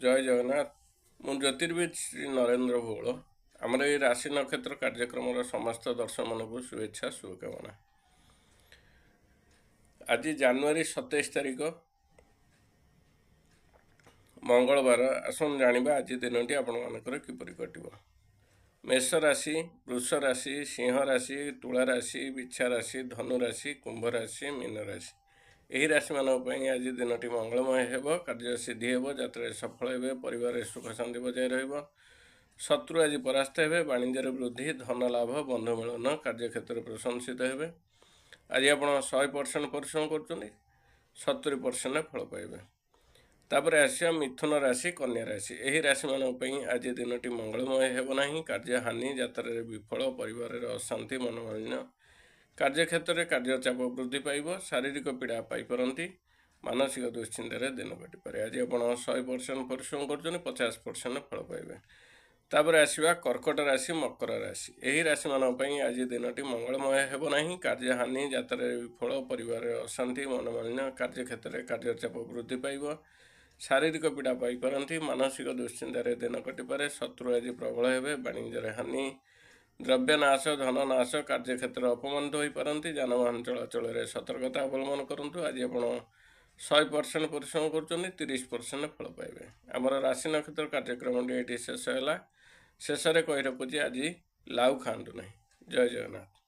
जय जगन्नाथ। मु ज्योतिर्विद श्री नरेंद्र भोल आमर ये राशि नक्षत्र कार्यक्रम समस्त दर्शक मान को शुभेच्छा शुभकामना। आज जनवरी 27 तारिख मंगलवार। आसन जानिबा आज दिनटी आपण मानकर किपरि कटिबो। मेष राशि, वृष राशि, सिंह राशि, तुला राशि, बिच्छा राशि, धनु राशि, कुंभ राशि, मीन राशि यही राशि मानक आज दिनटी मंगलमय हेबो। कार्य सिद्धि हेबो, यात्रा सफल हेबे, परिवार सुख शांति बजाय रहिबो, शत्रु आज परास्त हेबे, वाणिज्य वृद्धि, धन लाभ, बंधु मिलन, कार्य क्षेत्र प्रशंसित हेबे। आज आप 100% परिश्रम कर 70% फल पाइबे। तापर आसिया मिथुन राशि, कन्या राशि यही राशि मानक आज दिनटी मंगलमय हेबो नाही। कार्य हानि, यात्रा विफल, परिवार अशांति, मनोमालिन्य, कार्य क्षेत्र में कार्य चाप वृद्धि पाइब, शारीरिक पीड़ा पाइपारती, मानसिक दुश्चिंतार दिन कटिपे। आज आप 100% परिश्रम कर 50% फल पाइबे। तापर आसवा कर्कट राशि, मकर राशि यही राशि मानक आज दिनटी मंगलमय हेबो नाही। कार्य हानि, यात्रा विफल, परिवार अशांति, मनोमालिन्य, कार्य क्षेत्र में कार्य चाप वृद्धि पाइब, शारीरिक पीड़ा पाइपारती, मानसिक दुश्चिंतार दिन कटिपे। शत्रु आज प्रबल हेबे, वाणिज्य हानि, द्रव्य नाश, धन नाश, कार्य क्षेत्र अपमानित हो पारती, जानवाहन चलाचल में सतर्कता अवलम्बन करूँ। आज आप 100% परिश्रम कर 30% फल पाइबे। आमर राशि नक्षत्र कार्यक्रम ये शेष है। शेष में कही रखुची आज लाउ खातु ना। जय जगन्नाथ।